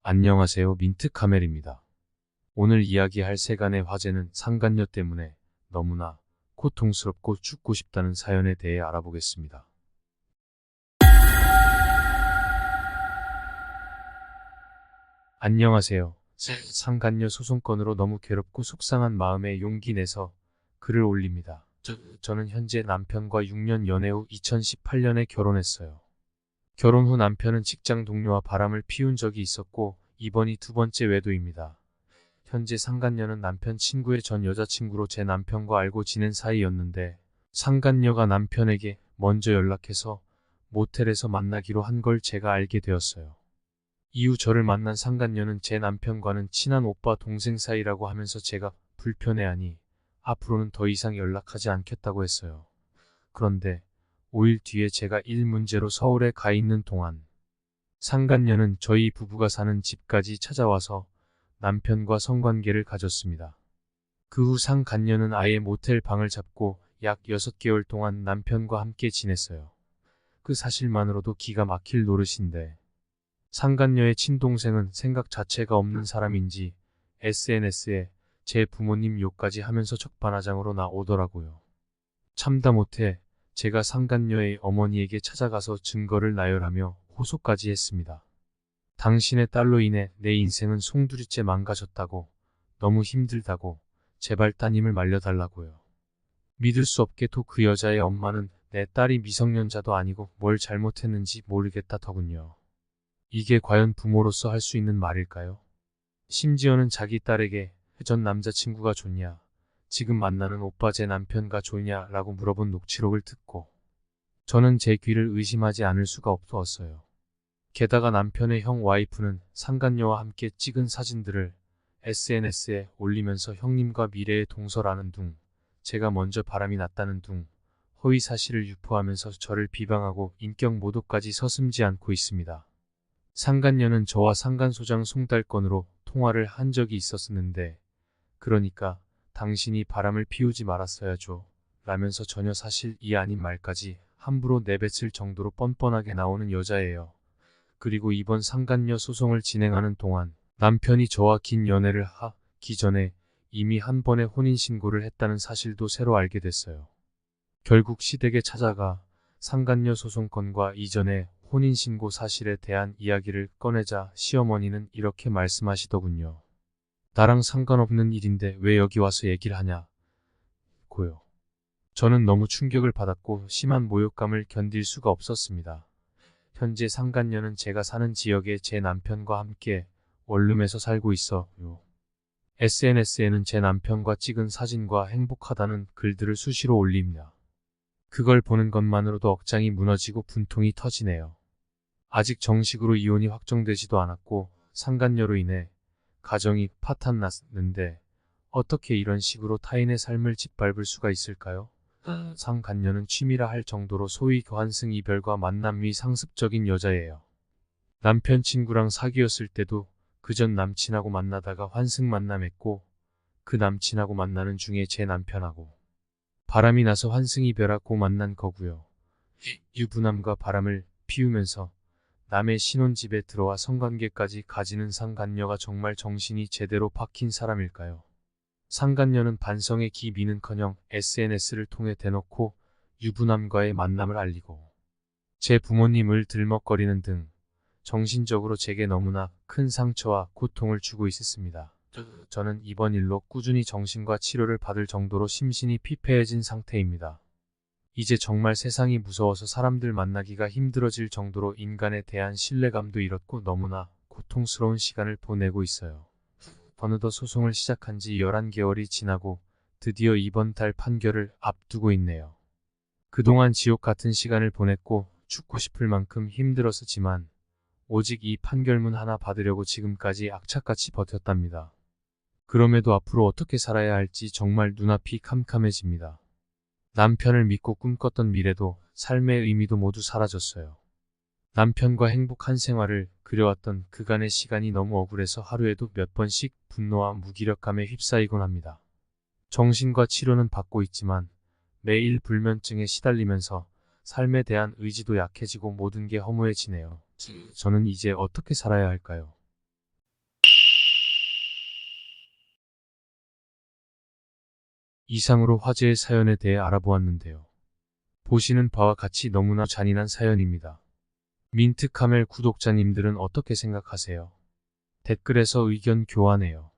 안녕하세요. 민트카멜입니다. 오늘 이야기할 세간의 화제는 상간녀 때문에 너무나 고통스럽고 죽고 싶다는 사연에 대해 알아보겠습니다. 안녕하세요. 상간녀 소송건으로 너무 괴롭고 속상한 마음에 용기 내서 글을 올립니다. 저는 현재 남편과 6년 연애 후 2018년에 결혼했어요. 결혼 후 남편은 직장 동료와 바람을 피운 적이 있었고 이번이 두 번째 외도입니다. 현재 상간녀는 남편 친구의 전 여자친구로 제 남편과 알고 지낸 사이였는데 상간녀가 남편에게 먼저 연락해서 모텔에서 만나기로 한 걸 제가 알게 되었어요. 이후 저를 만난 상간녀는 제 남편과는 친한 오빠 동생 사이라고 하면서 제가 불편해하니 앞으로는 더 이상 연락하지 않겠다고 했어요. 그런데 5일 뒤에 제가 일 문제로 서울에 가 있는 동안 상간녀는 저희 부부가 사는 집까지 찾아와서 남편과 성관계를 가졌습니다. 그 후 상간녀는 아예 모텔 방을 잡고 약 6개월 동안 남편과 함께 지냈어요. 그 사실만으로도 기가 막힐 노릇인데 상간녀의 친동생은 생각 자체가 없는 사람인지 SNS에 제 부모님 욕까지 하면서 적반하장으로 나오더라고요. 참다 못해 제가 상간녀의 어머니에게 찾아가서 증거를 나열하며 호소까지 했습니다. 당신의 딸로 인해 내 인생은 송두리째 망가졌다고, 너무 힘들다고, 제발 따님을 말려달라고요. 믿을 수 없게도 그 여자의 엄마는 내 딸이 미성년자도 아니고 뭘 잘못했는지 모르겠다더군요. 이게 과연 부모로서 할 수 있는 말일까요? 심지어는 자기 딸에게 전 남자친구가 좋냐, 지금 만나는 오빠 제 남편과 좋냐라고 물어본 녹취록을 듣고 저는 제 귀를 의심하지 않을 수가 없었어요. 게다가 남편의 형 와이프는 상간녀와 함께 찍은 사진들을 SNS에 올리면서 형님과 미래의 동서라는 둥, 제가 먼저 바람이 났다는 둥, 허위 사실을 유포하면서 저를 비방하고 인격 모독까지 서슴지 않고 있습니다. 상간녀는 저와 상간소장 송달건으로 통화를 한 적이 있었는데 그러니까 당신이 바람을 피우지 말았어야죠 라면서 전혀 사실이 아닌 말까지 함부로 내뱉을 정도로 뻔뻔하게 나오는 여자예요. 그리고 이번 상간녀 소송을 진행하는 동안 남편이 저와 긴 연애를 하기 전에 이미 한 번의 혼인신고를 했다는 사실도 새로 알게 됐어요. 결국 시댁에 찾아가 상간녀 소송건과 이전의 혼인신고 사실에 대한 이야기를 꺼내자 시어머니는 이렇게 말씀하시더군요. 나랑 상관없는 일인데 왜 여기 와서 얘기를 하냐 고요. 저는 너무 충격을 받았고 심한 모욕감을 견딜 수가 없었습니다. 현재 상간녀는 제가 사는 지역에 제 남편과 함께 원룸에서 살고 있어요. SNS에는 제 남편과 찍은 사진과 행복하다는 글들을 수시로 올립니다. 그걸 보는 것만으로도 억장이 무너지고 분통이 터지네요. 아직 정식으로 이혼이 확정되지도 않았고 상간녀로 인해 가정이 파탄났는데 어떻게 이런 식으로 타인의 삶을 짓밟을 수가 있을까요? 상간녀는 취미라 할 정도로 소위 환승 이별과 만남 위 상습적인 여자예요. 남편 친구랑 사귀었을 때도 그전 남친하고 만나다가 환승 만남했고 그 남친하고 만나는 중에 제 남편하고 바람이 나서 환승 이별하고 만난 거고요. 유부남과 바람을 피우면서 남의 신혼집에 들어와 성관계까지 가지는 상간녀가 정말 정신이 제대로 박힌 사람일까요? 상간녀는 반성의 기미는커녕 SNS를 통해 대놓고 유부남과의 만남을 알리고 제 부모님을 들먹거리는 등 정신적으로 제게 너무나 큰 상처와 고통을 주고 있었습니다. 저는 이번 일로 꾸준히 정신과 치료를 받을 정도로 심신이 피폐해진 상태입니다. 이제 정말 세상이 무서워서 사람들 만나기가 힘들어질 정도로 인간에 대한 신뢰감도 잃었고 너무나 고통스러운 시간을 보내고 있어요. 어느덧 소송을 시작한 지 11개월이 지나고 드디어 이번 달 판결을 앞두고 있네요. 그동안 지옥 같은 시간을 보냈고 죽고 싶을 만큼 힘들었지만 오직 이 판결문 하나 받으려고 지금까지 악착같이 버텼답니다. 그럼에도 앞으로 어떻게 살아야 할지 정말 눈앞이 캄캄해집니다. 남편을 믿고 꿈꿨던 미래도 삶의 의미도 모두 사라졌어요. 남편과 행복한 생활을 그려왔던 그간의 시간이 너무 억울해서 하루에도 몇 번씩 분노와 무기력감에 휩싸이곤 합니다. 정신과 치료는 받고 있지만 매일 불면증에 시달리면서 삶에 대한 의지도 약해지고 모든 게 허무해지네요. 저는 이제 어떻게 살아야 할까요? 이상으로 화제의 사연에 대해 알아보았는데요. 보시는 바와 같이 너무나 잔인한 사연입니다. 민트 카멜 구독자님들은 어떻게 생각하세요? 댓글에서 의견 교환해요.